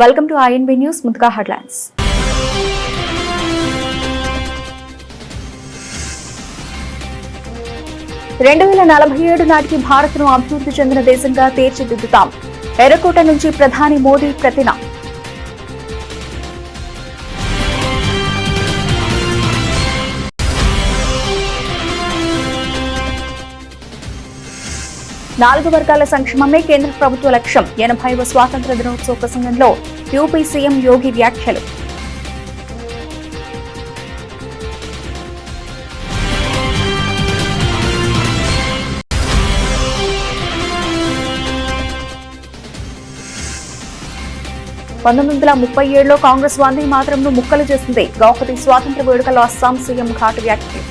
Welcome to INB news. ముందుగా headlines. నాటికి భారత్ను అభివృద్ధి చెందిన దేశంగా తీర్చిదిద్దుతాం. ఎర్రకోట నుంచి ప్రధాని మోదీ ప్రతిన. నాలుగు వర్గాల సంక్షేమమే కేంద్ర ప్రభుత్వ లక్ష్యం. 80వ స్వాతంత్ర దినోత్సవ ప్రసంగంలో యూపీ సీఎం యోగి వ్యాఖ్యలు. లో కాంగ్రెస్ వందే మాతరంను ముక్కలు చేసింది. గౌహతి స్వాతంత్ర వేడుకలో అస్సాం సీఎం ఘాటు వ్యాఖ్యలు.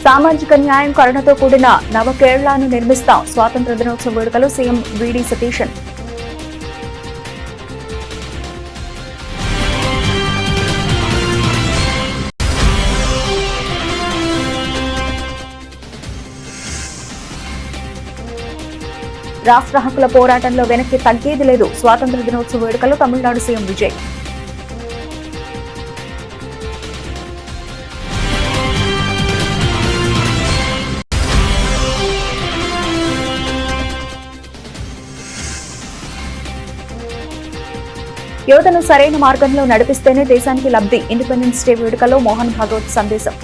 సామాజిక న్యాయం కరుణతో కూడిన నవ కేరళను నిర్మిస్తాం. స్వాతంత్ర దినోత్సవ వేడుకలో సీఎం వీడి సతీశన్. రాష్ట్ర హక్కుల పోరాటంలో వెనక్కి తగ్గేది లేదు. స్వాతంత్ర దినోత్సవ వేడుకలో తమిళనాడు సీఎం విజయ్. యువతను సరైన మార్గంలో నడిపిస్తేనే దేశానికి లబ్ధి. ఇండిపెండెన్స్ డే వేడుకలో మోహన్ భాగవత్ సందేశం.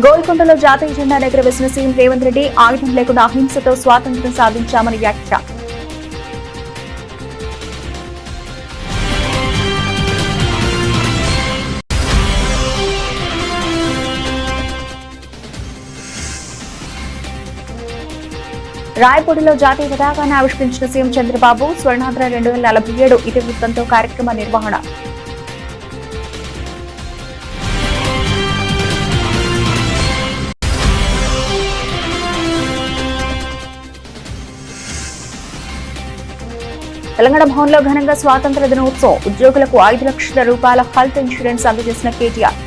గోల్కొండలో జాతీయ జెండా ఎగురవేసిన సీఎం రేవంత్ రెడ్డి. ఆయుధం లేకుండా అహింసతో స్వాతంత్ర్యం సాధించామని వ్యాఖ్య. రాయపూడిలో జాతీయ పతాకాన్ని ఆవిష్కరించిన సీఎం చంద్రబాబు. స్వర్ణాంధ్ర 2047 ఇతివృత్తంతో కార్యక్రమ నిర్వహణ. తెలంగాణ భవన్లో ఘనంగా స్వాతంత్ర దినోత్సవం. ఉద్యోగులకు 5 లక్షల రూపాయల హెల్త్ ఇన్సూరెన్స్ అందజేసిన కేటీఆర్.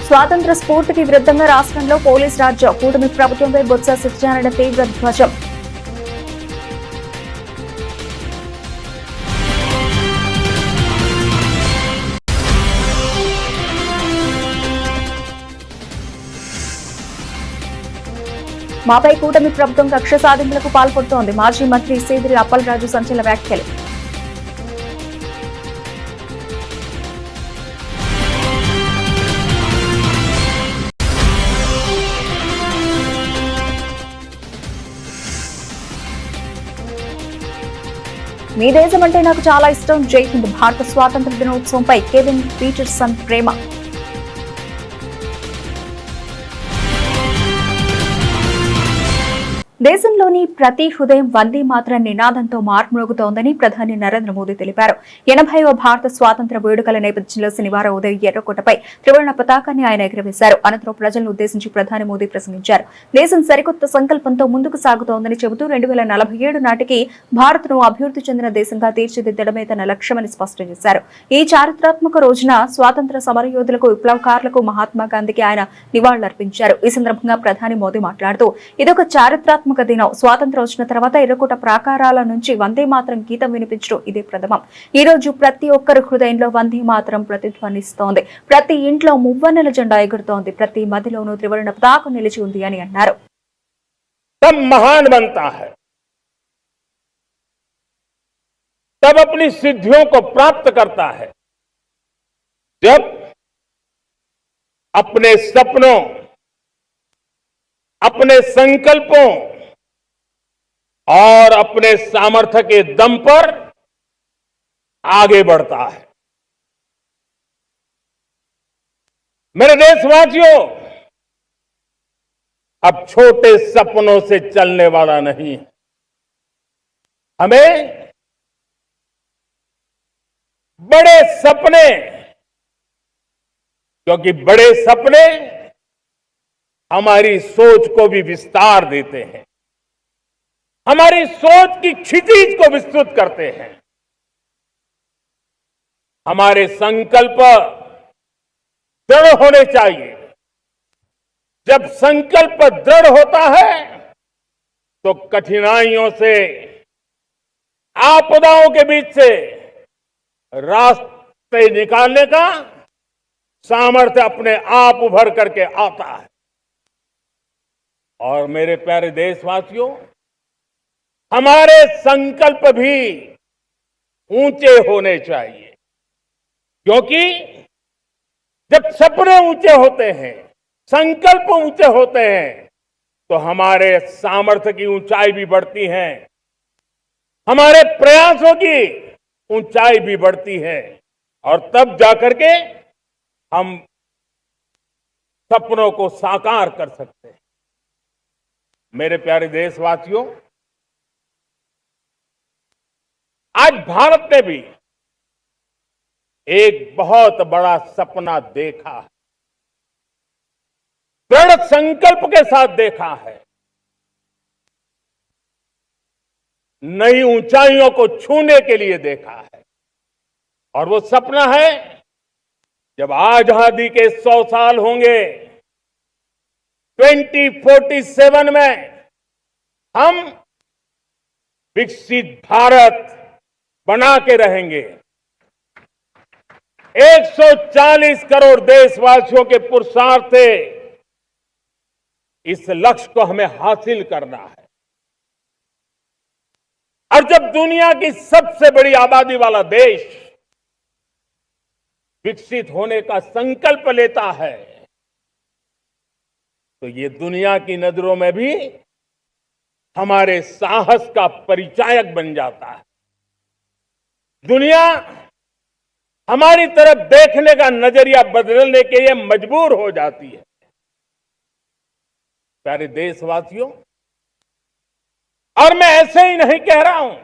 స్వాతంత్ర స్ఫూర్తికి విరుద్ధంగా రాష్ట్రంలో పోలీస్ రాజ్యం. కూటమి ప్రభుత్వంపై బొత్స సత్యనారాయణ తీవ్ర ధ్వజం. మాపై కూటమి ప్రభుత్వం కక్ష సాధింపులకు పాల్పడుతోంది. మాజీ మంత్రి సేదిరి అప్పలరాజు సంచలన వ్యాఖ్యలు. మీ దేశం అంటే నాకు చాలా ఇష్టం. జై హింద్. భారత స్వాతంత్ర దినోత్సవంపై కెవిన్ పీటర్సన్ ప్రేమ. దేశంలోని ప్రతి హృదయం వందే మాతరం నినాదంతో మార్మోగుతోందని ప్రధాని నరేంద్ర మోదీ తెలిపారు. 80వ భారత స్వాతంత్ర వేడుకల నేపథ్యంలో శనివారం ఉదయం ఎర్రకోటపై త్రివర్ణ పతాకాన్ని ఆయన ఎగురవేశారు. అనంతరం ప్రజలను ఉద్దేశించి ప్రధాని మోదీ ప్రసంగించారు. దేశం సరికొత్త సంకల్పంతో ముందుకు సాగుతోందని చెబుతూ 2047 నాటికి భారత్ను అభివృద్ధి చెందిన దేశంగా తీర్చిదిద్దడమే తన లక్ష్యమని స్పష్టం చేశారు. ఈ చారిత్రాత్మక రోజున స్వాతంత్ర సమరయోధులకు, విప్లవకారులకు, మహాత్మా గాంధీకి ఆయన నివాళులర్పించారు. ఈ సందర్భంగా ప్రధాని మోదీ మాట్లాడుతూ ఇదొక చారిత్రాత్మక దినం. స్వాతంత్ర్యం వచ్చిన తర్వాత ఎర్రకోట ప్రాకారాల నుంచి వందే మాతరం గీతం వినిపించడం ఇదే ప్రథమం. ఈ రోజు ప్రతి ఒక్కరి హృదయంలో వందే మాతరం ప్రతిధ్వనిస్తోంది. ప్రతి ఇంట్లో మువ్వన్నెల జెండా ఎగురుతోంది. ప్రతి మదిలోనూ త్రివర్ణ పతాకం నిలిచి ఉంది అని అన్నారు. तब अपनी सिद्धियों को प्राप्त करता है जब अपने सपनों, अपने संकल्पों और अपने सामर्थ्य के दम पर आगे बढ़ता है। मेरे देशवासियों, अब छोटे सपनों से चलने वाला नहीं है। हमें बड़े सपने, क्योंकि बड़े सपने हमारी सोच को भी विस्तार देते हैं, हमारी सोच की क्षितिज को विस्तृत करते हैं। हमारे संकल्प दृढ़ होने चाहिए। जब संकल्प दृढ़ होता है तो कठिनाइयों से, आपदाओं के बीच से रास्ते निकालने का सामर्थ्य अपने आप उभर करके आता है। और मेरे प्यारे देशवासियों, हमारे संकल्प भी ऊंचे होने चाहिए, क्योंकि जब सपने ऊंचे होते हैं, संकल्प ऊंचे होते हैं, तो हमारे सामर्थ्य की ऊंचाई भी बढ़ती है, हमारे प्रयासों की ऊंचाई भी बढ़ती है, और तब जाकर के हम सपनों को साकार कर सकते हैं। मेरे प्यारे देशवासियों, आज भारत ने भी एक बहुत बड़ा सपना देखा है, दृढ़ संकल्प के साथ देखा है। नई ऊंचाइयों को छूने के लिए देखा है, और वो सपना है जब आजादी के 100 साल होंगे, 2047 में हम विकसित भारत बना के रहेंगे। 140 करोड़ देशवासियों के पुरुषार्थ से इस लक्ष्य को हमें हासिल करना है। और जब दुनिया की सबसे बड़ी आबादी वाला देश विकसित होने का संकल्प लेता है, तो ये दुनिया की नजरों में भी हमारे साहस का परिचायक बन जाता है। दुनिया हमारी तरफ देखने का नजरिया बदलने के लिए मजबूर हो जाती है। प्यारे देशवासियों, और मैं ऐसे ही नहीं कह रहा हूं।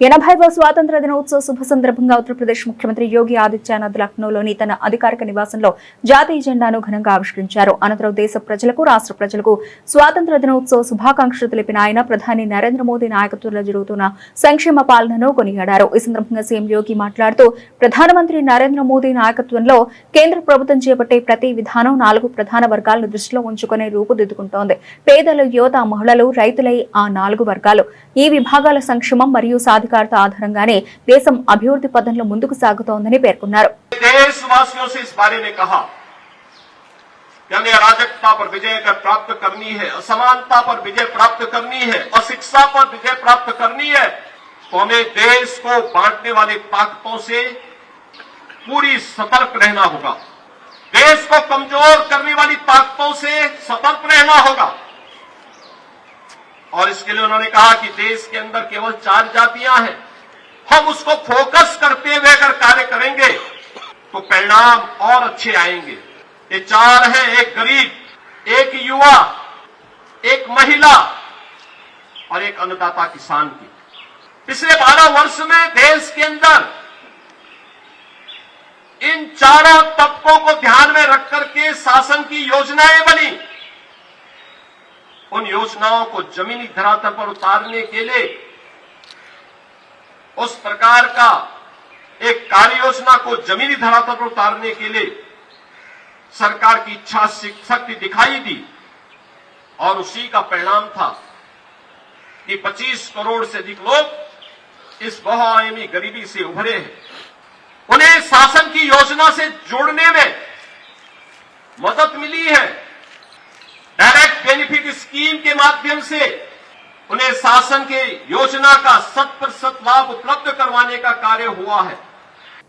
80వ స్వాతంత్ర దినోత్సవ శుభ సందర్భంగా ఉత్తరప్రదేశ్ ముఖ్యమంత్రి యోగి ఆదిత్యనాథ్ లక్నోలోని తన అధికారిక నివాసంలో జాతీయ జెండాను ఘనంగా ఆవిష్కరించారు. అనంతరం దేశ ప్రజలకు, రాష్ట్ర ప్రజలకు స్వాతంత్ర దినోత్సవ శుభాకాంక్షలు తెలిపిన ఆయన ప్రధాని నరేంద్ర మోదీ నాయకత్వంలో జరుగుతున్న సంక్షేమ పాలనను కొనియాడారు. ఈ సందర్భంగా సీఎం యోగి మాట్లాడుతూ, ప్రధానమంత్రి నరేంద్ర మోదీ నాయకత్వంలో కేంద్ర ప్రభుత్వం చేపట్టే ప్రతి విధానం 4 ప్రధాన వర్గాలను దృష్టిలో ఉంచుకుని రూపుదిద్దుకుంటోంది. పేదలు, యువత, మహిళలు, రైతులై ఆ 4 వర్గాలు. ఈ విభాగాల సంక్షేమం మరియు సాధికారత ఆధారంగానే దేశం అభివృద్ధి పథంలో ముందుకు సాగుతోందని పేర్కొన్నారు. देशवासियों से इस बारे में कहा कि हमें अराजकता पर विजय प्राप्त करनी है, असमानता पर विजय प्राप्त करनी है, अशिक्षा पर विजय प्राप्त करनी है, तो हमें देश को बांटने वाली ताकतों से पूरी सतर्क रहना होगा। देश को कमजोर करने वाली ताकतों से सतर्क रहना होगा। और इसके लिए उन्होंने कहा कि देश के अंदर केवल 4 जातियां हैं, हम उसको फोकस करते हुए अगर कार्य करेंगे तो परिणाम और अच्छे आएंगे। ये 4 हैं, एक गरीब, एक युवा, एक महिला और एक अन्नदाता किसान की। पिछले 12 वर्ष में देश के अंदर इन 4 तबकों को ध्यान में रख करके शासन की योजनाएं बनी। उन योजनाओं को जमीनी धरातल पर उतारने के लिए उस प्रकार का एक कार्य योजना को जमीनी धरातल पर उतारने के लिए सरकार की इच्छा शक्ति दिखाई दी, और उसी का परिणाम था कि 25 करोड़ से अधिक लोग इस बहुआयामी गरीबी से उभरे हैं। उन्हें शासन की योजना से जोड़ने में मदद मिली है। डायरेक्ट बेनिफिट स्कीम के माध्यम से उन्हें शासन के योजना का 100% लाभ उपलब्ध करवाने का कार्य हुआ है।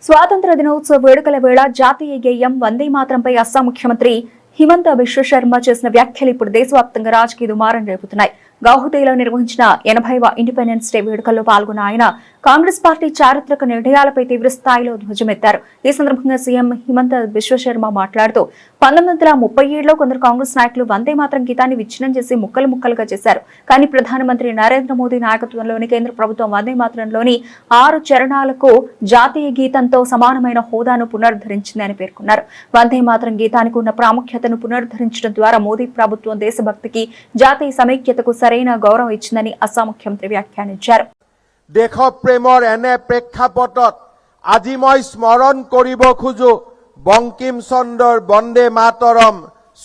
స్వాతంత్ర దినోత్సవ వేడుకల వేళ జాతీయ గేయం వందే మాతరంపై అస్సాం ముఖ్యమంత్రి హిమంత బిశ్వ శర్మ చేసిన వ్యాఖ్యలు ఇప్పుడు దేశవ్యాప్తంగా రాజకీయ దుమారం రేపుతున్నాయి. గౌహతిలో నిర్వహించిన 80వ ఇండిపెండెన్స్ డే వేడుకల్లో పాల్గొన్న ఆయన కాంగ్రెస్ పార్టీ చారిత్రక నిర్ణయాలపై తీవ్ర స్థాయిలో ధ్వజమెత్తారు. ఈ సందర్భంగా సీఎం హిమంత బిశ్వశర్మ మాట్లాడుతూ 1937లో కొందరు కాంగ్రెస్ నాయకులు వందే మాతరం గీతాన్ని విచ్ఛిన్నం చేసి ముక్కలు ముక్కలుగా చేశారు. కానీ ప్రధానమంత్రి నరేంద్ర మోదీ నాయకత్వంలోని కేంద్ర ప్రభుత్వం వందే మాతరంలోని 6 చరణాలకు జాతీయ గీతంతో సమానమైన హోదాను పునరుద్ధరించిందని పేర్కొన్నారు. వందే మాతరం గీతానికి ఉన్న ప్రాముఖ్యతను పునరుద్ధరించడం ద్వారా మోదీ ప్రభుత్వం దేశభక్తికి, జాతీయ సమైక్యతకు సరైన గౌరవం ఇచ్చిందని అస్సాం ముఖ్యమంత్రి వ్యాఖ్యానించారు. দেশ প্ৰেমৰ এনে প্ৰেক্ষাপটত আজি মই স্মৰণ কৰিব খোজো বংকিম চন্দ্ৰৰ বন্দে মাতৰম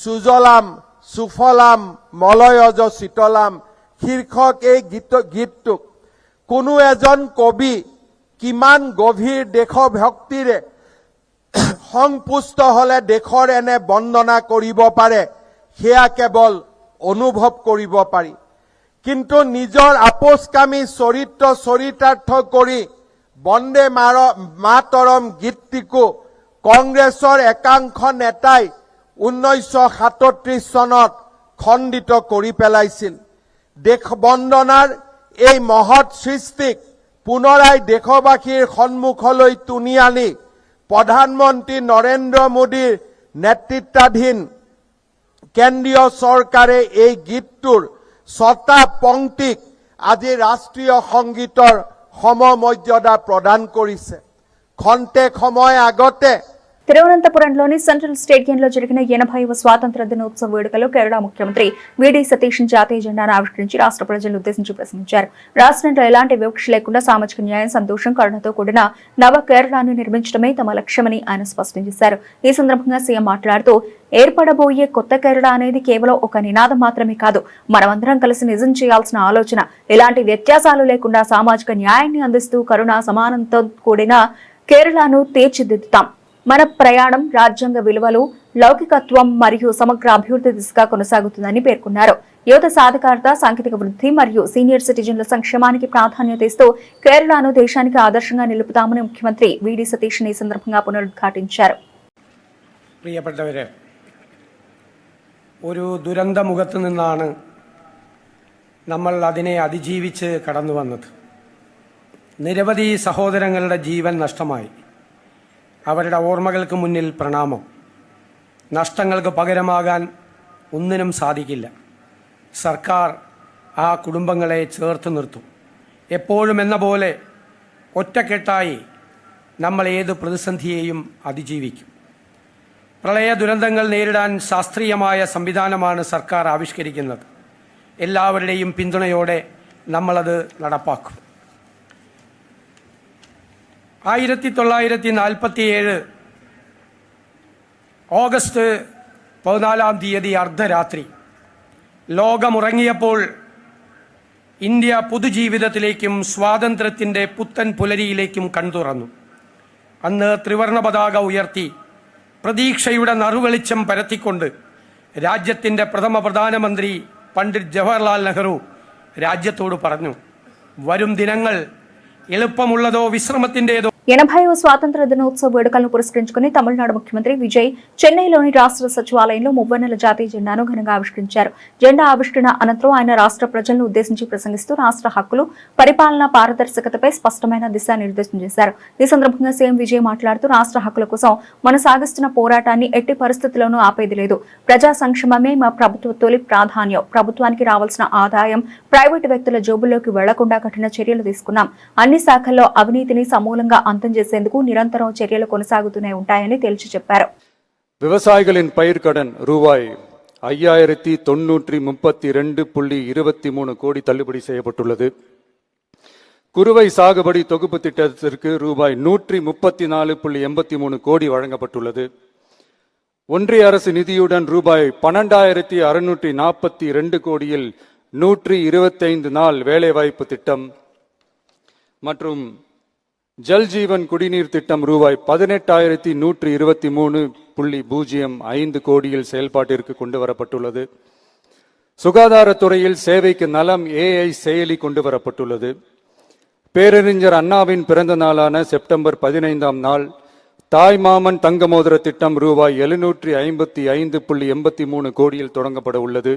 সুজলাম সুফলাম মলয়জ শীতলাম শীৰ্ষক এই গীতটোক কোনো এজন কবি কিমান গভীৰ দেশভক্তিৰে সংপুষ্ট হলে দেশৰ এনে বন্দনা কৰিব পাৰে সেয়া কেৱল অনুভৱ কৰিব পাৰি। কিন্তু নিজৰ আপোচকামী চৰিতাৰ্থ কৰি বন্দে মাতৰম গীতটিকো কংগ্ৰেছৰ একাংশ নেতাই 1937 চনত খণ্ডিত কৰি পেলাইছিল। দেশ বন্দনাৰ এই মহৎ সৃষ্টিক পুনৰাই দেশবাসীৰ সন্মুখলৈ টুনি আনি প্ৰধানমন্ত্ৰী নৰেন্দ্ৰ মোদীৰ নেতৃত্বাধীন কেন্দ্ৰীয় চৰকাৰে এই গীতটোৰ 6টা পংক্তিক আজি ৰাষ্ট্ৰীয় সংগীতৰ সমমৰ্যাদা প্ৰদান কৰিছে। খন্তেক সময় আগতে తిరువనంతపురంలోని సెంట్రల్ స్టేడియంలో జరిగిన 80వ స్వాతంత్ర దినోత్సవ వేడుకలో కేరళ ముఖ్యమంత్రి వీడి సతీష్ జాతీయ జెండాను ఆవిష్కరించి రాష్ట్ర ప్రజలను ఉద్దేశించి ప్రసంగించారు. రాష్ట్రంలో ఎలాంటి వివక్ష లేకుండా సామాజిక న్యాయం, సంతోషం, కరుణతో కూడిన నవ కేరళను నిర్మించడమే తమ లక్ష్యమని ఆయన స్పష్టం చేశారు. ఈ సందర్భంగా సీఎం మాట్లాడుతూ ఏర్పడబోయే కొత్త కేరళ అనేది కేవలం ఒక నినాదం మాత్రమే కాదు, మనమందరం కలిసి నిజం చేయాల్సిన ఆలోచన. ఎలాంటి వ్యత్యాసాలు లేకుండా సామాజిక న్యాయాన్ని అందిస్తూ కరుణ, సమానంతో కూడిన కేరళను తీర్చిదిద్దుతాం. మన ప్రయాణం రాజ్యాంగ విలువలు, లౌకికత్వం మరియు సమగ్ర అభివృద్ధి దిశగా కొనసాగుతుందని పేర్కొన్నారు. యువత సాధికారత, సాంకేతిక వృద్ధి మరియు సీనియర్ సిటిజన్ల సంక్షేమానికి ప్రాధాన్యత ఇస్తూ కేరళను దేశానికి ఆదర్శంగా నిలుపుతామని ముఖ్యమంత్రి వీడి సతీష్ ఈ సందర్భంగా పునరుద్ఘాటించారు. പ്രിയപ്പെട്ടവരെ, ഒരു ദുരന്തമുഖത്ത് നിന്നാണ് നമ്മൾ അതിനെ അതിജീവിച്ച് കടന്നു വന്നത്. നിരവധി സഹോദരങ്ങളുടെ ജീവൻ നഷ്ടമായി. അവരുടെ ഓർമ്മകൾക്ക് മുന്നിൽ പ്രണാമം. നഷ്ടങ്ങൾക്ക് പകരമാകാൻ ഒന്നിനും സാധിക്കില്ല. സർക്കാർ ആ കുടുംബങ്ങളെ ചേർത്ത് നിർത്തും. എപ്പോഴും എന്ന പോലെ ഒറ്റക്കെട്ടായി നമ്മൾ ഏത് പ്രതിസന്ധിയെയും അതിജീവിക്കും. പ്രളയ ദുരന്തങ്ങൾ നേരിടാൻ ശാസ്ത്രീയമായ സംവിധാനമാണ് സർക്കാർ ആവിഷ്കരിക്കുന്നത്. എല്ലാവരുടെയും പിന്തുണയോടെ നമ്മളത് നടപ്പാക്കും. 1947 ഓഗസ്റ്റ് 14 അർദ്ധരാത്രി ലോകമുറങ്ങിയപ്പോൾ ഇന്ത്യ പുതുജീവിതത്തിലേക്കും സ്വാതന്ത്ര്യത്തിൻ്റെ പുത്തൻ പുലരിയിലേക്കും കൺതുറന്നു. അന്ന് ത്രിവർണ്ണ പതാക ഉയർത്തി പ്രതീക്ഷയുടെ നറുവെളിച്ചം പരത്തിക്കൊണ്ട് രാജ്യത്തിൻ്റെ പ്രഥമ പ്രധാനമന്ത്രി പണ്ഡിറ്റ് ജവഹർലാൽ നെഹ്റു രാജ്യത്തോട് പറഞ്ഞു, വരും ദിനങ്ങൾ ఎలుపముള്ളదో విశ్రమతిండేదో. 80వ స్వాతంత్ర దినోత్సవ వేడుకలను పురస్కరించుకుని తమిళనాడు ముఖ్యమంత్రి విజయ్ చెన్నైలోని రాష్ట్ర సచివాలయంలో మువ్వన్నెల జాతీయ జెండాను ఘనంగా ఆవిష్కరించారు. జెండా ఆవిష్కరణ అనంతరం ఆయన రాష్ట్ర ప్రజలను ఉద్దేశించి ప్రసంగిస్తూ రాష్ట్ర హక్కులు, పరిపాలన పారదర్శకతపై స్పష్టమైన దిశానిర్దేశం చేశారు. ఈ సందర్భంగా సీఎం విజయ్ మాట్లాడుతూ రాష్ట్ర హక్కుల కోసం మనం సాగిస్తున్న పోరాటాన్ని ఎట్టి పరిస్థితుల్లోనూ ఆపేది లేదు. ప్రజా సంక్షేమమే మా ప్రభుత్వ తొలి ప్రాధాన్యం. ప్రభుత్వానికి రావాల్సిన ఆదాయం ప్రైవేటు వ్యక్తుల జోబుల్లోకి వెళ్లకుండా కఠిన చర్యలు తీసుకున్నాం. అన్ని శాఖల్లో అవినీతిని సమూలంగా అంతం చేసేందుకు నిరంతరం చర్యలు కొనసాగుతూనే ఉంటాయని తేల్చి చెప్పారు. விவசாயிகளின் பயிர்க்கடன் ரூபாய் 5932.23 கோடி தள்ளுபடி செய்யப்பட்டுள்ளது. குறுவை சாகுபடி தொகுப்பு திட்டத்திற்கு ரூபாய் 134.83 கோடி வழங்கப்பட்டுள்ளது. ஒன்றிய அரசு நிதியுடன் ரூபாய் 12,642 கோடியில் 125 நாள் வேலைவாய்ப்பு திட்டம் மற்றும் ஜல் ஜீவன் குடிநீர் திட்டம் ரூபாய் 18,123.05 கோடியில் செயல்பாட்டிற்கு கொண்டு வரப்பட்டுள்ளது. சுகாதாரத்துறையில் சேவைக்கு நலம் AI செயலி கொண்டு வரப்பட்டுள்ளது. பேரறிஞர் அண்ணாவின் பிறந்த நாளான செப்டம்பர் 15ஆம் நாள் தாய் மாமன் தங்க மோதிர திட்டம் ரூபாய் 755.83 கோடியில் தொடங்கப்பட உள்ளது.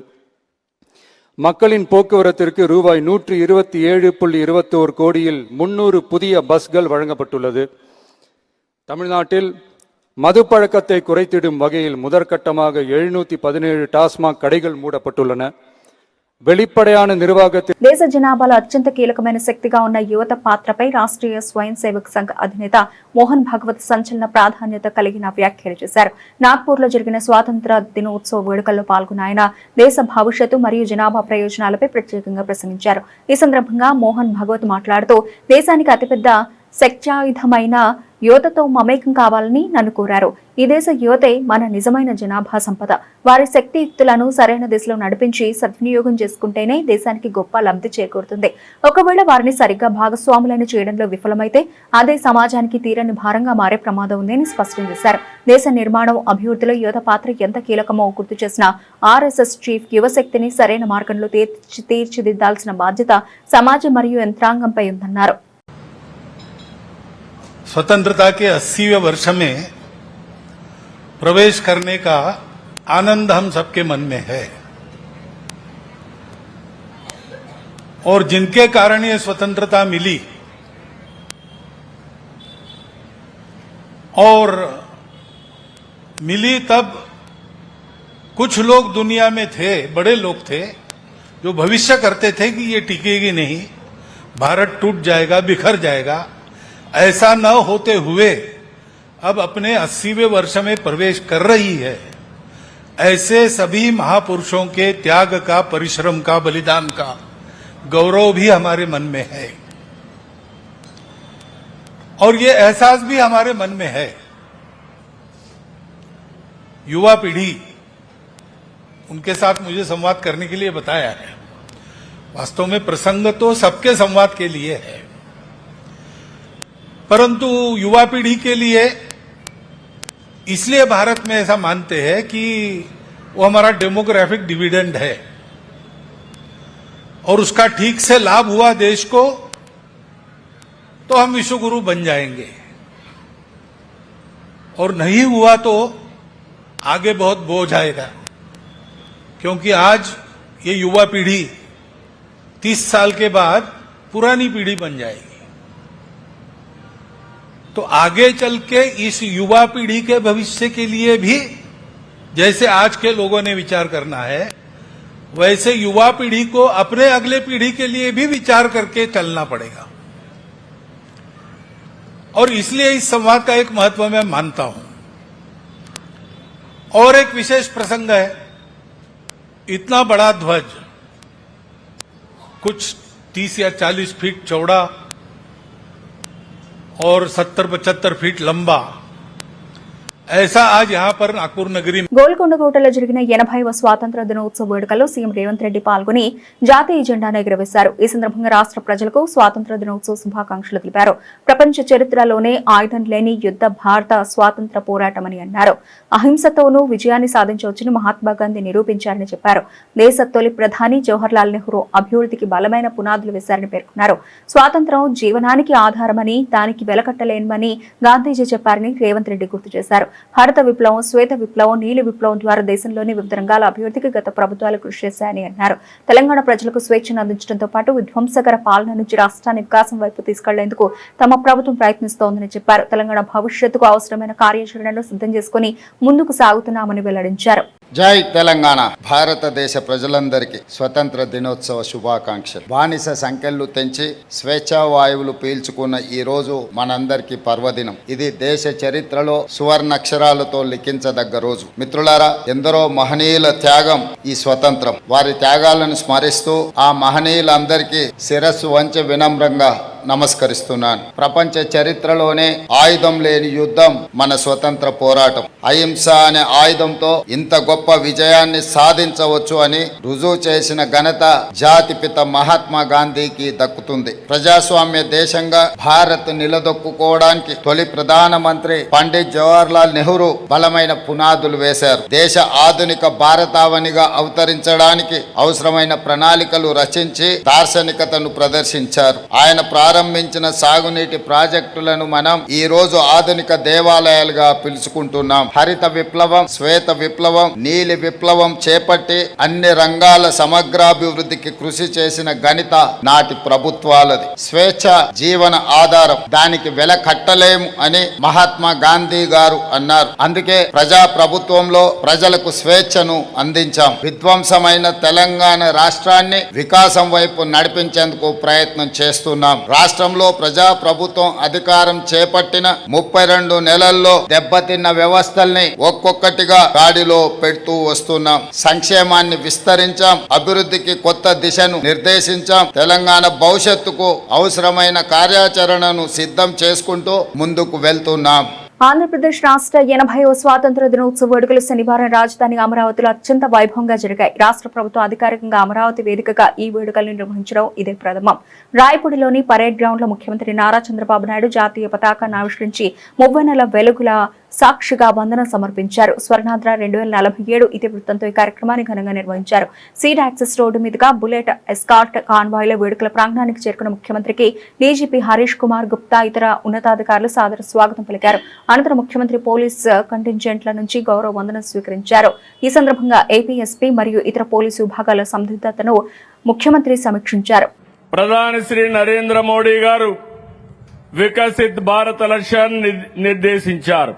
மக்களின் போக்குவரத்திற்கு ரூபாய் 127.21 கோடியில் 300 புதிய பஸ்கள் வழங்கப்பட்டுள்ளது. தமிழ்நாட்டில் மதுப்பழக்கத்தை குறைத்திடும் வகையில் முதற்கட்டமாக 717 டாஸ்மாக் கடைகள் மூடப்பட்டுள்ளன. வெளிப்படையான నిర్వాహకత్వం దేశ జనాభాలో అత్యంత కీలకమైన శక్తిగా ఉన్న యువత పాత్రపై రాష్ట్రీయ స్వయం సేవక్ సంఘ్ అధినేత మోహన్ భాగవత్ సంచలన ప్రాధాన్యత కలిగిన వ్యాఖ్యలు చేశారు. నాగ్పూర్లో జరిగిన స్వాతంత్ర దినోత్సవ వేడుకల్లో పాల్గొన్న ఆయన దేశ భవిష్యత్తు మరియు జనాభా ప్రయోజనాలపై ప్రత్యేకంగా ప్రసంగించారు. ఈ సందర్భంగా మోహన్ భాగవత్ మాట్లాడుతూ దేశానికి అతిపెద్ద శక్త్యాయుధమైన యువతతో మమేకం కావాలని నన్ను కోరారు. ఈ దేశ యువతే మన నిజమైన జనాభా సంపద. వారి శక్తియుక్తులను సరైన దిశలో నడిపించి సద్వినియోగం చేసుకుంటేనే దేశానికి గొప్ప లబ్ధి చేకూరుతుంది. ఒకవేళ వారిని సరిగ్గా భాగస్వాములను చేయడంలో విఫలమైతే అదే సమాజానికి తీరని భారంగా మారే ప్రమాదం ఉందని స్పష్టం చేశారు. దేశ నిర్మాణం, అభివృద్ధిలో యువత పాత్ర ఎంత కీలకమో గుర్తు చేసిన ఆర్ఎస్ఎస్ చీఫ్ యువశక్తిని సరైన మార్గంలో తీర్చిదిద్దాల్సిన బాధ్యత సమాజం మరియు యంత్రాంగంపై ఉందన్నారు. स्वतंत्रता के 80वें वर्ष में प्रवेश करने का आनंद हम सबके मन में है और जिनके कारण ये स्वतंत्रता मिली और मिली तब कुछ लोग दुनिया में थे, बड़े लोग थे जो भविष्य करते थे कि ये टिकेगी नहीं, भारत टूट जाएगा, बिखर जाएगा। ऐसा न होते हुए अब अपने 80वें वर्ष में प्रवेश कर रही है। ऐसे सभी महापुरुषों के त्याग का, परिश्रम का, बलिदान का गौरव भी हमारे मन में है और ये एहसास भी हमारे मन में है। युवा पीढ़ी, उनके साथ मुझे संवाद करने के लिए बताया है। वास्तव में प्रसंग तो सबके संवाद के लिए है, परंतु युवा पीढ़ी के लिए इसलिए भारत में ऐसा मानते हैं कि वो हमारा डेमोग्राफिक डिविडेंड है और उसका ठीक से लाभ हुआ देश को तो हम विश्वगुरु बन जाएंगे और नहीं हुआ तो आगे बहुत बोझ आएगा, क्योंकि आज ये युवा पीढ़ी 30 साल के बाद पुरानी पीढ़ी बन जाएगी। तो आगे चल के इस युवा पीढ़ी के भविष्य के लिए भी जैसे आज के लोगों ने विचार करना है, वैसे युवा पीढ़ी को अपने अगले पीढ़ी के लिए भी विचार करके चलना पड़ेगा और इसलिए इस संवाद का एक महत्व मैं मानता हूं। और एक विशेष प्रसंग है, इतना बड़ा ध्वज कुछ 30 या 40 फीट चौड़ा और 70-75 फीट लंबा, ऐसा आज यहाँ पर नागपुर नगरी గోల్కొండ కోటలో జరిగిన 80వ స్వాతంత్ర దినోత్సవ వేడుకల్లో సీఎం రేవంత్ రెడ్డి పాల్గొని జాతీయ జెండాను ఎగురవేశారు. ఈ సందర్భంగా రాష్ట్ర ప్రజలకు స్వాతంత్ర దినోత్సవ శుభాకాంక్షలు తెలిపారు. ప్రపంచ చరిత్రలోనే ఆయుధం లేని యుద్ధ భారత స్వాతంత్ర పోరాటమని అన్నారు. అహింసతోనూ విజయాన్ని సాధించవచ్చని మహాత్మా గాంధీ నిరూపించారని చెప్పారు. దేశ తొలి ప్రధాని జవహర్లాల్ నెహ్రూ అభివృద్ధికి బలమైన పునాదులు వేశారని పేర్కొన్నారు. స్వాతంత్రం జీవనానికి ఆధారమని, దానికి వెలకట్టలేమని గాంధీజీ చెప్పారని రేవంత్ రెడ్డి గుర్తు చేశారు. భారత విప్లవం, శ్వేత విప్లవం, నీలి విప్లవం ద్వారా దేశంలోని వివిధ రంగాల అభివృద్ధికి గత ప్రభుత్వాలు కృషి చేశాయని అన్నారు. తెలంగాణ ప్రజలకు స్వేచ్ఛను అందించడంతో పాటు విధ్వంసకర పాలన నుంచి రాష్ట్రాన్ని వికాసం వైపు తీసుకెళ్లేందుకు తమ ప్రభుత్వం ప్రయత్నిస్తోందని చెప్పారు. తెలంగాణ భవిష్యత్తుకు అవసరమైన కార్యాచరణను సిద్ధం చేసుకుని ముందుకు సాగుతున్నామని వెల్లడించారు. జై తెలంగాణ. భారతదేశ ప్రజలందరికీ స్వతంత్ర దినోత్సవ శుభాకాంక్షలు. బానిస సంఖ్యలు తెంచి స్వేచ్ఛా వాయువులు పీల్చుకున్న ఈ రోజు మనందరికీ పర్వదినం. ఇది దేశ చరిత్రలో సువర్ణాక్షరాలతో లిఖించదగ్గ రోజు. మిత్రులారా, ఎందరో మహనీయుల త్యాగం ఈ స్వతంత్రం. వారి త్యాగాలను స్మరిస్తూ ఆ మహనీయులందరికీ శిరస్సు వంచి వినమ్రంగా నమస్కరిస్తున్నాను. ప్రపంచ చరిత్రలోనే ఆయుధం లేని యుద్ధం మన స్వతంత్ర పోరాటం. అహింస అనే ఆయుధంతో ఇంత గొప్ప విజయాన్ని సాధించవచ్చు అని రుజువు చేసిన ఘనత జాతిపిత మహాత్మా గాంధీకి దక్కుతుంది. ప్రజాస్వామ్య దేశంగా భారత్ నిలదొక్కుకోవడానికి తొలి ప్రధానమంత్రి పండిట్ జవహర్లాల్ నెహ్రూ బలమైన పునాదులు వేశారు. దేశ ఆధునిక భారతావనిగా అవతరించడానికి అవసరమైన ప్రణాళికలు రచించి దార్శనికతను ప్రదర్శించారు. ఆయన ప్రారంభించిన సాగునీటి ప్రాజెక్టులను మనం ఈ రోజు ఆధునిక దేవాలయాలుగా పిలుచుకుంటున్నాం. హరిత విప్లవం, శ్వేత విప్లవం, నీలి విప్లవం చేపట్టి అన్ని రంగాల సమగ్రాభివృద్ధికి కృషి చేసిన ఘనత నాటి ప్రభుత్వాలది. స్వేచ్ఛ జీవన ఆధారం, దానికి వెల కట్టలేము అని మహాత్మా గాంధీ గారు అన్నారు. అందుకే ప్రజా ప్రభుత్వంలో ప్రజలకు స్వేచ్ఛను అందించాం. విధ్వంసమైన తెలంగాణ రాష్ట్రాన్ని వికాసం వైపు నడిపించేందుకు ప్రయత్నం చేస్తున్నాం. రాష్ట్రంలో ప్రజా ప్రభుత్వం అధికారం చేపట్టిన 32 నెలల్లో దెబ్బతిన్న వ్యవస్థల్ని ఒక్కొక్కటిగా గాడిలో పెడుతూ వస్తున్నాం. సంక్షేమాన్ని విస్తరించాం, అభివృద్ధికి కొత్త దిశను నిర్దేశించాం. తెలంగాణ భవిష్యత్తుకు అవసరమైన కార్యాచరణను సిద్ధం చేసుకుంటూ ముందుకు వెళ్తున్నాం. ఆంధ్రప్రదేశ్ రాష్ట్ర 80వ స్వాతంత్ర దినోత్సవ వేడుకలు శనివారం రాజధాని అమరావతిలో అత్యంత వైభవంగా జరిగాయి. రాష్ట్ర ప్రభుత్వం అధికారికంగా అమరావతి వేదికగా ఈ వేడుకలను నిర్వహించడం ఇదే ప్రథమం. రాయపూడిలోని పరేడ్ గ్రౌండ్ లో ముఖ్యమంత్రి నారా చంద్రబాబు నాయుడు జాతీయ పతాకాన్ని ఆవిష్కరించి 30 నెలల వెలుగుల సాక్షిగా వందనం సమర్పించారు. స్వర్ణాంధ్ర 2047 ఇతివృత్తంతో ఈ కార్యక్రమాన్ని ఘనంగా నిర్వహించారు. సీడ్ యాక్సెస్ రోడ్డు మీదుగా బుల్లెట్ ఎస్కార్ట్ కాన్వాయ్లో వేడుకల ప్రాంగణానికి చేరుకున్న ముఖ్యమంత్రికి డీజీపీ హరీష్ కుమార్ గుప్తా ఇతర ఉన్నతాధికారులు సాదర స్వాగతం పలికారు. అనంతరం ముఖ్యమంత్రి పోలీస్ కంటింజెంట్ల నుంచి గౌరవ వందనం స్వీకరించారు. ఈ సందర్భంగా ఏపీఎస్పీ మరియు ఇతర పోలీసు విభాగాల సంసిద్ధతను ముఖ్యమంత్రి సమీక్షించారు. ప్రధాని శ్రీ నరేంద్ర మోడీ గారు వికసిత్ భారత్ లక్ష్యాన్ని నిర్దేశించారు.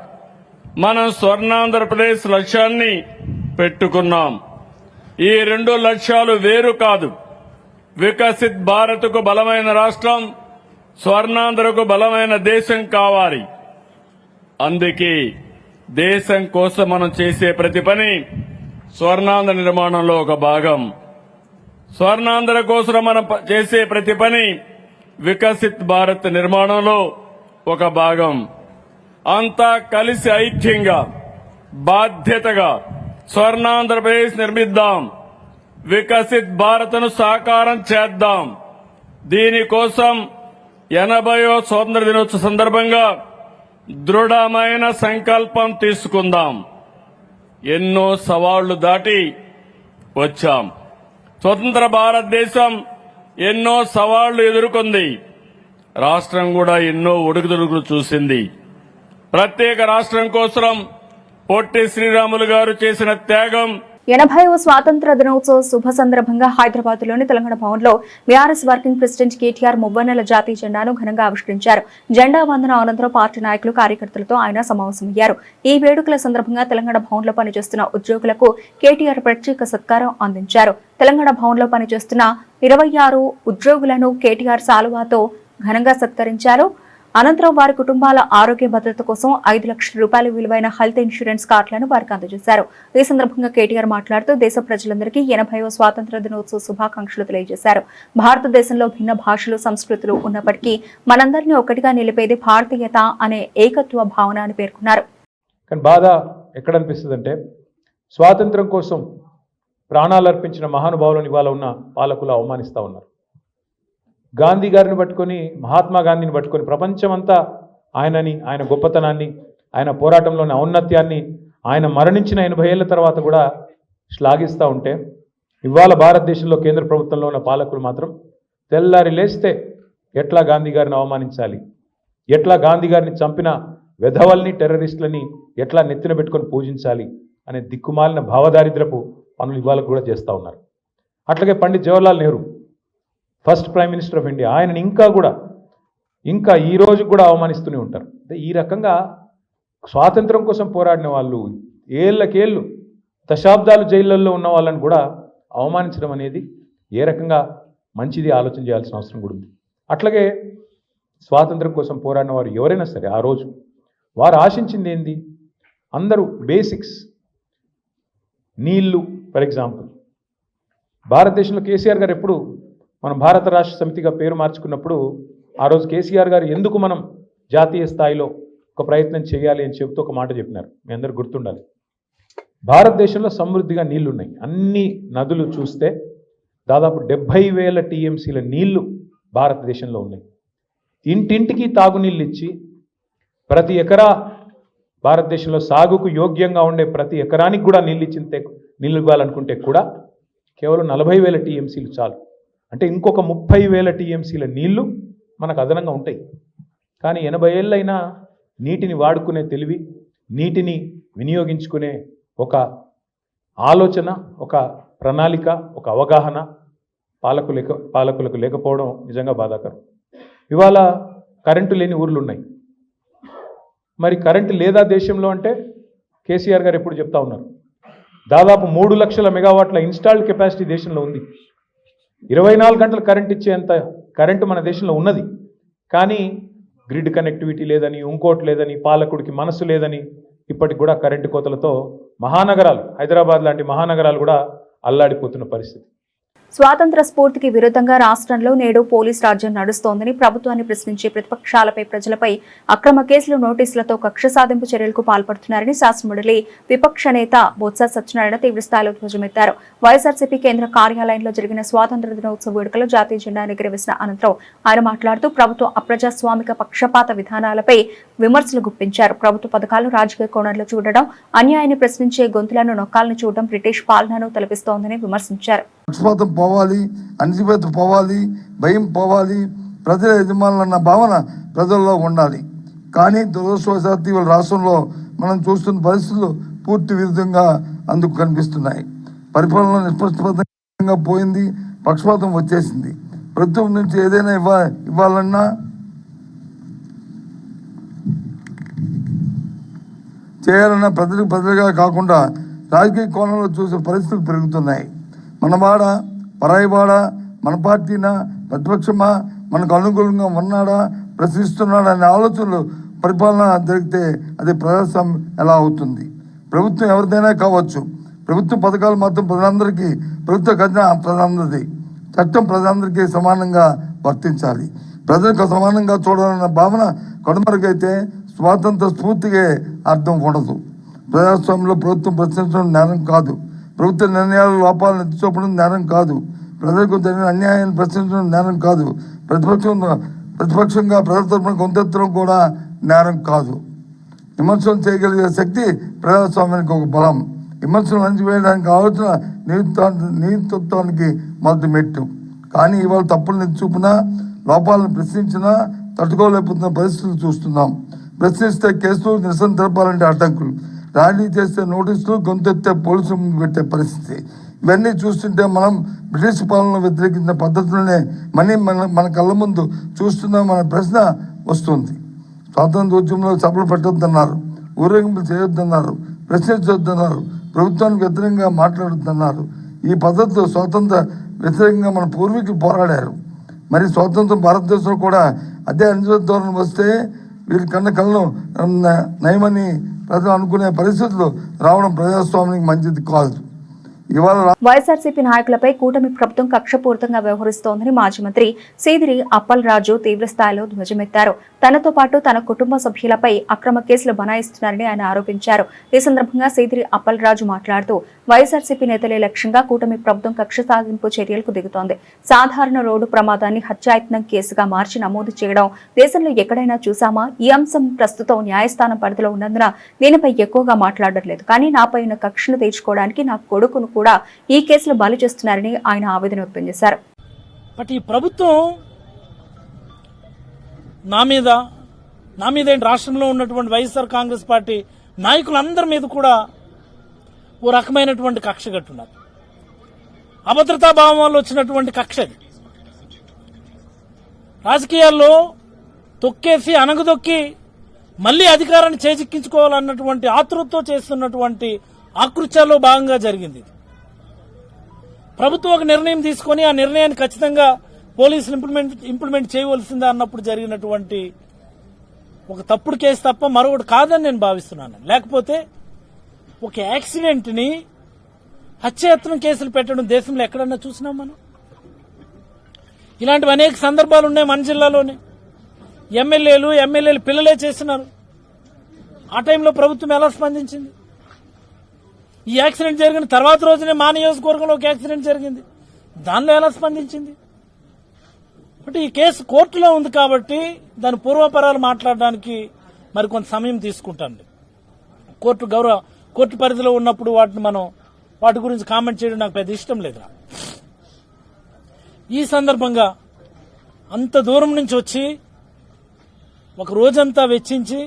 మనం స్వర్ణాంధ్రప్రదేశ్ లక్ష్యాన్ని పెట్టుకున్నాం. ఈ 2 లక్ష్యాలు వేరు కాదు. వికసిత్ భారత్కు బలమైన రాష్ట్రం, స్వర్ణాంధ్రకు బలమైన దేశం కావాలి. అందుకే దేశం కోసం మనం చేసే ప్రతి పని స్వర్ణాంధ్ర నిర్మాణంలో ఒక భాగం. స్వర్ణాంధ్ర కోసం మనం చేసే ప్రతి పని వికసిత్ భారత్ నిర్మాణంలో ఒక భాగం. అంతా కలిసి ఐక్యంగా బాధ్యతగా స్వర్ణాంధ్రప్రదేశ్ నిర్మిద్దాం. వికసిత్ భారత్ను సాకారం చేద్దాం. దీనికోసం 80వ స్వాతంత్ర దినోత్సవ సందర్భంగా దృఢమైన సంకల్పం తీసుకుందాం. ఎన్నో సవాళ్లు దాటి వచ్చాం. స్వతంత్ర భారతదేశం ఎన్నో సవాళ్లు ఎదుర్కొంది. రాష్ట్రం కూడా ఎన్నో ఒడుగుదొడుగులు చూసింది. ప్రత్యేక రాష్ట్రం కోసం పొట్టి శ్రీరాములు గారు చేసిన త్యాగం 80వ స్వాతంత్ర దినోత్సవ శుభ సందర్భంగా హైదరాబాద్ లోని తెలంగాణ భవన్ లో బీఆర్ఎస్ వర్కింగ్ ప్రెసిడెంట్ కేటీఆర్ 30 నెలల జాతీయ జెండాను ఘనంగా ఆవిష్కరించారు. జెండా వందనం అనంతరం పార్టీ నాయకులు కార్యకర్తలతో ఆయన సమావేశమయ్యారు. ఈ వేడుకల సందర్భంగా తెలంగాణ భవన్ లో పనిచేస్తున్న ఉద్యోగులకు కేటీఆర్ ప్రత్యేక సత్కారం అందించారు. తెలంగాణ భవన్ లో పనిచేస్తున్న 26 ఉద్యోగులను కేటీఆర్ సాలువాతో ఘనంగా సత్కరించారు. అనంతరం వారి కుటుంబాల ఆరోగ్య భద్రత కోసం 5 లక్షల రూపాయల విలువైన హెల్త్ ఇన్సూరెన్స్ కార్డులను వారికి అందజేశారు. ఈ సందర్భంగా కేటీఆర్ మాట్లాడుతూ దేశ ప్రజలందరికీ 80వ స్వాతంత్ర దినోత్సవ శుభాకాంక్షలు తెలియజేశారు. భారతదేశంలో భిన్న భాషలు, సంస్కృతులు ఉన్నప్పటికీ మనందరినీ ఒకటిగా నిలిపేది భారతీయత అనే ఏకత్వ భావన అని పేర్కొన్నారు. కానీ బాధ ఎక్కడ అనిపిస్తుందంటే స్వాతంత్రం కోసం ప్రాణాలు అర్పించిన మహానుభావులను ఇవాళ ఉన్న పాలకులు అవమానిస్తూ ఉన్నారు. గాంధీ గారిని పట్టుకొని, మహాత్మా గాంధీని పట్టుకొని ప్రపంచమంతా ఆయనని, ఆయన గొప్పతనాన్ని, ఆయన పోరాటంలోని ఔన్నత్యాన్ని, ఆయన మరణించిన 80 ఏళ్ల తర్వాత కూడా శ్లాఘిస్తూ ఉంటే, ఇవాళ భారతదేశంలో కేంద్ర ప్రభుత్వంలో ఉన్న పాలకులు మాత్రం తెల్లారి లేస్తే ఎట్లా గాంధీ గారిని అవమానించాలి, ఎట్లా గాంధీ గారిని చంపిన వెధవల్ని, టెర్రరిస్టులని ఎట్లా నెత్తిన పెట్టుకొని పూజించాలి అనే దిక్కుమాలిన భావదారిద్రపు పనులు ఇవాళ కూడా చేస్తూ ఉన్నారు. అట్లాగే Pandit Jawaharlal Nehru, first prime minister of India, ఆయనని ఇంకా ఈ రోజు కూడా అవమానిస్తూనే ఉంటారు. అంటే ఈ రకంగా స్వాతంత్రం కోసం పోరాడిన వాళ్ళు, ఏళ్ళకేళ్ళు దశాబ్దాలు జైళ్ళల్లో ఉన్న వాళ్ళని కూడా అవమానించడం అనేది ఏ రకంగా మంచిది ఆలోచన చేయాల్సిన అవసరం కూడా ఉంది. అట్లాగే స్వాతంత్రం కోసం పోరాడిన వారు ఎవరైనా సరే ఆ రోజు వారు ఆశించింది ఏంది? అందరూ బేసిక్స్, నీళ్లు. ఫర్ ఎగ్జాంపుల్ భారతదేశంలో కేసీఆర్ గారు ఎప్పుడు మనం భారత రాష్ట్ర సమితిగా పేరు మార్చుకున్నప్పుడు ఆ రోజు కేసీఆర్ గారు ఎందుకు మనం జాతీయ స్థాయిలో ఒక ప్రయత్నం చేయాలి అని చెబుతూ ఒక మాట చెప్పినారు. మీ అందరు గుర్తుండాలి. భారతదేశంలో సమృద్ధిగా నీళ్లున్నాయి. అన్ని నదులు చూస్తే దాదాపు 70,000 టీఎంసీల నీళ్లు భారతదేశంలో ఉన్నాయి. ఇంటింటికి తాగునీళ్ళు ఇచ్చి ప్రతి ఎకరా భారతదేశంలో సాగుకు యోగ్యంగా ఉండే ప్రతి ఎకరానికి కూడా నీళ్ళు ఇవ్వాలనుకుంటే కూడా కేవలం 40,000 టీఎంసీలు చాలు. అంటే ఇంకొక 30,000 టీఎంసీల నీళ్లు మనకు అదనంగా ఉంటాయి. కానీ 80 ఏళ్ళైనా నీటిని వాడుకునే తెలివి, నీటిని వినియోగించుకునే ఒక ఆలోచన, ఒక ప్రణాళిక, ఒక అవగాహన పాలకులకు లేకపోవడం నిజంగా బాధాకరం. ఇవాళ కరెంటు లేని ఊర్లు ఉన్నాయి. మరి కరెంటు లేదా దేశంలో అంటే కేసీఆర్ గారు ఎప్పుడు చెప్తా ఉన్నారు, దాదాపు 3 లక్షల మెగావాట్ల ఇన్స్టాల్డ్ కెపాసిటీ దేశంలో ఉంది. 24 గంటలు కరెంట్ ఇచ్చేంత కరెంటు మన దేశంలో ఉన్నది. కానీ గ్రిడ్ కనెక్టివిటీ లేదని, ఇంకోటి లేదని, పాలకుడికి మనసు లేదని ఇప్పటికి కూడా కరెంటు కోతలతో మహానగరాలు, హైదరాబాద్ లాంటి మహానగరాలు కూడా అల్లాడిపోతున్న పరిస్థితి. స్వాతంత్ర స్ఫూర్తికి విరుద్ధంగా రాష్ట్రంలో నేడు పోలీస్ రాజ్యం నడుస్తోందని ప్రభుత్వాన్ని ప్రశ్నించే ప్రతిపక్షాలపై ప్రజలపై అక్రమ కేసులు, నోటీసులతో కక్ష సాధింపు చర్యలకు పాల్పడుతున్నారని శాసనమండలి విపక్ష నేత బొత్స సత్యనారాయణ తీవ్రస్థాయిలో ధ్వజమెత్తారు. వైఎస్ఆర్సీపీ కేంద్ర కార్యాలయంలో జరిగిన స్వాతంత్ర దినోత్సవ వేడుకలో జాతీయ జెండా ఎగురవేసిన అనంతరం ఆయన మాట్లాడుతూ ప్రభుత్వ అప్రజాస్వామిక పక్షపాత విధానాలపై విమర్శలు గుప్పించారు. ప్రభుత్వ పథకాలు రాజకీయ కోణంలో చూడడం, అన్యాయాన్ని ప్రశ్నించే గొంతులను నొక్కాలను చూడడం బ్రిటిష్ పాలనను తలపిస్తోందని విమర్శించారు. పక్షపాతం పోవాలి, అణచివేత పోవాలి, భయం పోవాలి, ప్రజల యజమానులన్న భావన ప్రజల్లో ఉండాలి. కానీ దురదృష్టవశాత్తు ఇవాళ రాష్ట్రంలో మనం చూస్తున్న పరిస్థితులు పూర్తి విరుద్ధంగా అందుకు కనిపిస్తున్నాయి. పరిపాలన నిష్పక్షపాతంగా పోయింది, పక్షపాతం వచ్చేసింది. ప్రభుత్వం నుంచి ఏదైనా ఇవ్వాలన్నా చేయాలన్నా ప్రజలుగా కాకుండా రాజకీయ కోణంలో చూసే పరిస్థితులు పెరుగుతున్నాయి. మనవాడ, పరాయివాడ, మన పార్టీనా, ప్రతిపక్షమా, మనకు అనుకూలంగా ఉన్నాడా, ప్రశ్నిస్తున్నాడా అనే ఆలోచనలు పరిపాలన జరిగితే అది ప్రజాస్వామ్యం ఎలా అవుతుంది? ప్రభుత్వం ఎవరిదైనా కావచ్చు, ప్రభుత్వ పథకాలు మాత్రం ప్రజలందరికీ, ప్రభుత్వ ఖజానా ప్రజలందరిది, చట్టం ప్రజలందరికీ సమానంగా వర్తించాలి. ప్రజలకు సమానంగా చూడాలన్న భావన కనుమరుగైతే స్వాతంత్ర స్ఫూర్తిగా అర్థం ఉండదు. ప్రజాస్వామ్యంలో ప్రభుత్వం ప్రశ్నించడం నేరం కాదు, ప్రభుత్వ నిర్ణయాల లోపాలను ఎత్తి చూపడం నేరం కాదు, ప్రజలకు జరిగిన అన్యాయాన్ని ప్రశ్నించడం నేరం కాదు, ప్రతిపక్షంగా ప్రజల తరపున గొంతెత్తడం కూడా నేరం కాదు. విమర్శలు చేయగలిగే శక్తి ప్రజాస్వామ్యానికి ఒక బలం. విమర్శలు అణచివేయడానికి ఆలోచన నియంతృత్వానికి మొదటి మెట్టు. కానీ ఇవాళ తప్పులను ఎత్తి చూపినా, లోపాలను ప్రశ్నించినా తట్టుకోలేకపోతున్న పరిస్థితులు చూస్తున్నాం. ప్రశ్నిస్తే కేసులు, నిరసన తెలపాలంటే అడ్డంకులు, ర్యాలీ చేస్తే నోటీసులు, గొంతెత్తే పోలీసులు ముందు పెట్టే పరిస్థితి. ఇవన్నీ చూస్తుంటే మనం బ్రిటిష్ పాలనను వ్యతిరేకించిన పద్ధతులనే మన కళ్ళ ముందు చూస్తున్నాం అనే ప్రశ్న వస్తుంది. స్వాతంత్ర ఉద్యమంలో సభలు పెట్టొద్దన్నారు, ఊరేగింపులు చేయొద్దన్నారు, ప్రశ్నించొద్దన్నారు, ప్రభుత్వానికి వ్యతిరేకంగా మాట్లాడుతున్నారు. ఈ పద్ధతిలో స్వాతంత్ర వ్యతిరేకంగా మన పూర్వీకులు పోరాడారు. మరి స్వాతంత్రం భారతదేశంలో కూడా అదే అణచివేత ధోరణి వస్తే వీరి కళ్ళను నయమని ప్రజలు అనుకునే పరిస్థితులు రావడం ప్రజాస్వామ్యానికి మంచిది కాదు. వైఎస్ఆర్సీపీ నాయకులపై కూటమి ప్రభుత్వం కక్షపూరితంగా వ్యవహరిస్తోందని మాజీ మంత్రి సీదిరి అప్పలరాజు తీవ్రస్థాయిలో ధ్వజమెత్తారు. తనతో పాటు తన కుటుంబ సభ్యులపై అక్రమ కేసులు బనాయిస్తున్నారని ఆయన ఆరోపించారు. ఈ సందర్భంగా సీదిరి అప్పలరాజు మాట్లాడుతూ వైఎస్ఆర్సీపీ నేతలే లక్ష్యంగా కూటమి ప్రభుత్వం కక్ష సాధింపు చర్యలకు దిగుతోంది. సాధారణ రోడ్డు ప్రమాదాన్ని హత్యాయత్నం కేసుగా మార్చి నమోదు చేయడం దేశంలో ఎక్కడైనా చూసామా? ఈ అంశం ప్రస్తుతం న్యాయస్థానం పరిధిలో ఉన్నందున దీనిపై ఎక్కువగా మాట్లాడడం లేదు. కానీ నాపై ఉన్న కక్షను తీర్చుకోవడానికి నా కొడుకును కూడా ఈ కేసులో బలి చేస్తున్నారని ఆయన ఆవేదన వ్యక్తం చేశారు. బట్ ఈ ప్రభుత్వం నా మీద రాష్ట్రంలో ఉన్నటువంటి వైఎస్ఆర్ కాంగ్రెస్ పార్టీ నాయకులందరి మీద కూడా ఓ రకమైనటువంటి కక్ష కట్టున్నారు. అభద్రతా భావం వల్ల వచ్చినటువంటి కక్ష అది. రాజకీయాల్లో తొక్కేసి అనగదొక్కి మళ్లీ అధికారాన్ని చేజిక్కించుకోవాలన్నటువంటి ఆతృతతో చేస్తున్నటువంటి ఆకృత్యాల్లో భాగంగా జరిగింది. ప్రభుత్వం ఒక నిర్ణయం తీసుకొని ఆ నిర్ణయాన్ని ఖచ్చితంగా పోలీసులు ఇంప్లిమెంట్ చేయవలసిందే అన్నప్పుడు జరిగినటువంటి ఒక తప్పుడు కేసు తప్ప మరొకటి కాదని నేను భావిస్తున్నాను. లేకపోతే ఒక యాక్సిడెంట్ ని హత్యాయత్నం కేసులు పెట్టడం దేశంలో ఎక్కడన్నా చూసినాం మనం? ఇలాంటివి అనేక సందర్భాలు ఉన్నాయి మన జిల్లాలోనే. ఎమ్మెల్యేలు పిల్లలే చేస్తున్నారు. ఆ టైంలో ప్రభుత్వం ఎలా స్పందించింది? ఈ యాక్సిడెంట్ జరిగిన తర్వాత రోజునే మా నియోజకవర్గంలో ఒక యాక్సిడెంట్ జరిగింది, దానిలో ఎలా స్పందించింది? అంటే ఈ కేసు కోర్టులో ఉంది కాబట్టి దాని పూర్వపరాలు మాట్లాడడానికి మరి కొంత సమయం తీసుకుంటాను. కోర్టు పరిధిలో ఉన్నప్పుడు వాటి గురించి కామెంట్ చేయడం నాకు పెద్ద ఇష్టం లేదు. ఈ సందర్భంగా అంత దూరం నుంచి వచ్చి ఒక రోజంతా వెచ్చించి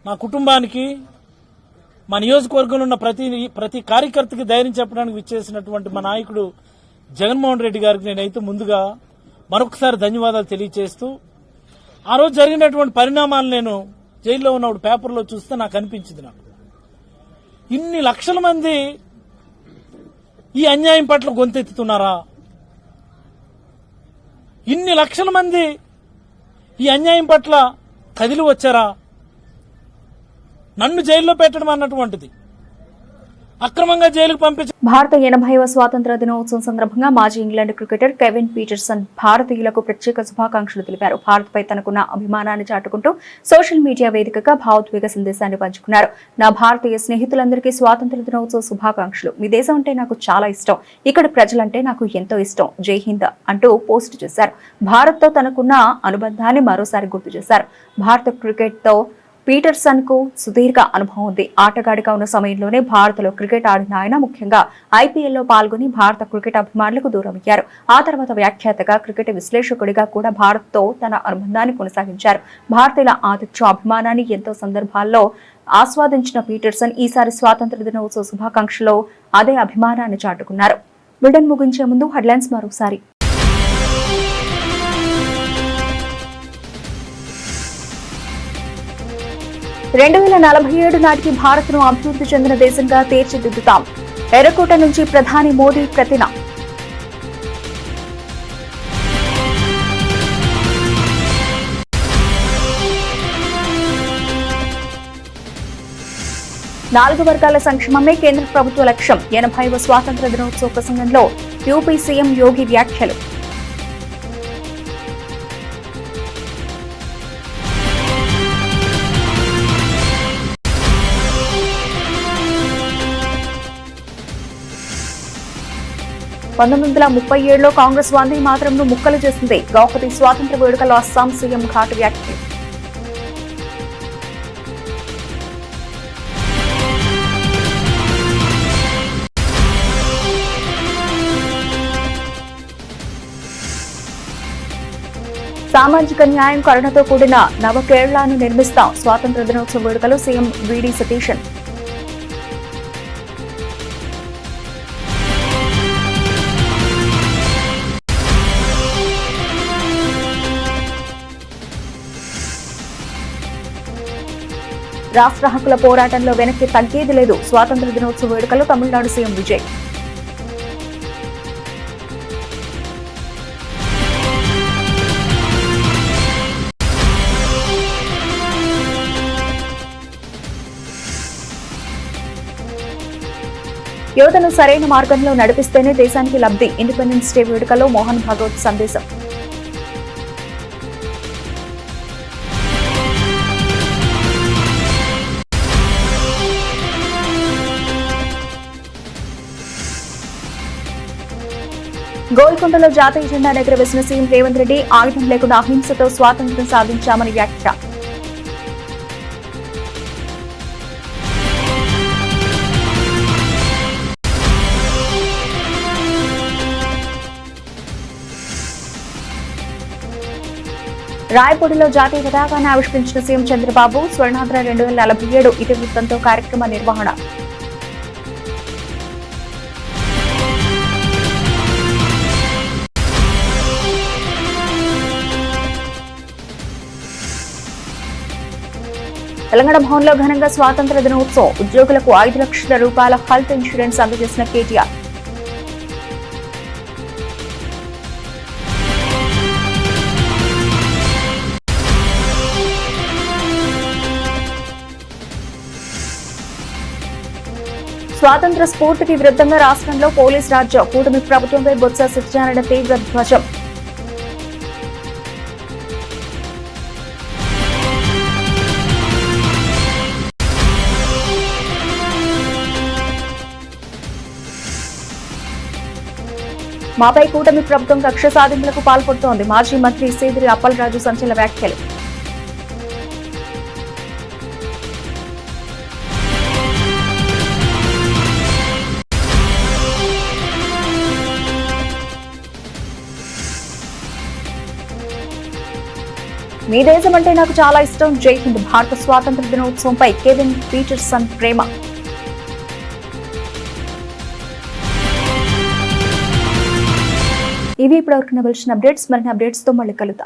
మా కుటుంబానికి, మా నియోజకవర్గంలో ఉన్న ప్రతి కార్యకర్తకి ధైర్యం చెప్పడానికి విచ్చేసినటువంటి మా నాయకుడు జగన్మోహన్ రెడ్డి గారికి నేనైతే ముందుగా మరొకసారి ధన్యవాదాలు తెలియజేస్తూ, ఆ రోజు జరిగినటువంటి పరిణామాలు నేను జైల్లో ఉన్నప్పుడు పేపర్లో చూస్తే నాకు అనిపించింది. నాకు ఇన్ని లక్షల మంది ఈ అన్యాయం పట్ల గొంతెత్తుతున్నారా? ఇన్ని లక్షల మంది ఈ అన్యాయం పట్ల కదిలి వచ్చారా? నన్ను జైల్లో పెట్టడం అన్నటువంటిది, అక్రమంగా జైలుకు పంపించారు. భారత 80వ స్వాతంత్ర దినోత్సవం సందర్భంగా మాజీ ఇంగ్లాండ్ క్రికెటర్ కెవిన్ పీటర్సన్ భారతీయులకు ప్రత్యేక శుభాకాంక్షలు తెలిపారు. భారత్పై తనకున్న అభిమానాన్ని చాటుకుంటూ సోషల్ మీడియా వేదికగా భావోద్వేగ సందేశాన్ని పంచుకున్నారు. నా భారతీయ స్నేహితులందరికీ స్వాతంత్ర దినోత్సవ శుభాకాంక్షలు. మీ దేశం అంటే నాకు చాలా ఇష్టం, ఇక్కడ ప్రజలంటే నాకు ఎంతో ఇష్టం, జై హింద్ అంటూ పోస్ట్ చేశారు. భారత్తో తనకున్న అనుబంధాన్ని మరోసారి గుర్తు చేశారు. భారత క్రికెట్తో పీటర్సన్ కు సుదీర్ఘ అనుభవం ఉంది. ఆటగాడిగా ఉన్న సమయంలోనే భారత్లో క్రికెట్ ఆడిన ఆయన ముఖ్యంగా ఐపీఎల్లో పాల్గొని భారత క్రికెట్ అభిమానులకు దూరమయ్యారు. ఆ తర్వాత వ్యాఖ్యాతగా, క్రికెట్ విశ్లేషకుడిగా కూడా భారత్తో తన అనుబంధాన్ని కొనసాగించారు. భారతీయుల ఆతిథ్య అభిమానాన్ని ఎంతో సందర్భాల్లో ఆస్వాదించిన పీటర్సన్ ఈసారి స్వాతంత్ర దినోత్సవ శుభాకాంక్షలో అదే అభిమానాన్ని చాటుకున్నారు. బులెటిన్ ముగించే ముందు హెడ్లైన్స్ మరోసారి. 2047 నాటికి భారత్ను అభివృద్ధి చెందిన దేశంగా తీర్చిదిద్దుతాం. ఎర్రకోట నుంచి ప్రధాని మోదీ ప్రతిన. నాలుగు వర్గాల సంక్షేమమే కేంద్ర ప్రభుత్వ లక్ష్యం. 80వ స్వాతంత్ర దినోత్సవ ప్రసంగంలో యూపీ సీఎం యోగి వ్యాఖ్యలు. లో కాంగ్రెస్ వందే మాతరంను ముక్కలు చేసింది. గౌహతి స్వాతంత్ర వేడుకలో అస్సాం సీఎం ఘాటు వ్యాఖ్యలు. సామాజిక న్యాయం, కరుణతో కూడిన నవ కేరళను నిర్మిస్తాం. స్వాతంత్ర దినోత్సవ వేడుకలో సీఎం వీడి సతీశన్. రాష్ట్ర హక్కుల పోరాటంలో వెనక్కి తగ్గేది లేదు. స్వాతంత్ర దినోత్సవ వేడుకలో తమిళనాడు సీఎం విజయ్. యువతను సరైన మార్గంలో నడిపిస్తేనే దేశానికి లబ్ధి. ఇండిపెండెన్స్ డే వేడుకలో మోహన్ భాగవత్ సందేశం. గోల్కొండలో జాతీయ జెండా ఎగురవేసిన సీఎం రేవంత్ రెడ్డి. ఆయుధం లేకుండా అహింసతో స్వాతంత్ర్యం సాధించామని వ్యాఖ్య. రాయపూడిలో జాతీయ పతాకాన్ని ఆవిష్కరించిన సీఎం చంద్రబాబు. స్వర్ణాంధ్ర 2047 ఇతివృత్తంతో కార్యక్రమ నిర్వహణ. తెలంగాణ భవన్లో ఘనంగా స్వాతంత్ర దినోత్సవం. ఉద్యోగులకు 5 లక్షల రూపాయల హెల్త్ ఇన్సూరెన్స్ అందజేసిన కేటీఆర్. స్వాతంత్ర స్ఫూర్తికి విరుద్ధంగా రాష్ట్రంలో పోలీస్ రాజ్యం. కూటమి ప్రభుత్వంపై బొత్స సత్యనారాయణ తీవ్ర ధ్వజం. మాపై కూటమి ప్రభుత్వం కక్ష సాధింపులకు పాల్పడుతోంది. మాజీ మంత్రి సేదిరి అప్పలరాజు సంచలన వ్యాఖ్యలు. మీ దేశం అంటే నాకు చాలా ఇష్టం. జై హింద్. భారత స్వాతంత్ర దినోత్సవంపై కెవిన్ పీటర్సన్ ప్రేమ. ఇవి ఇప్పటివరకు నవలసిన అప్డేట్స్. మరిన్ని అప్డేట్స్ తో మళ్ళీ కలుద్దాం.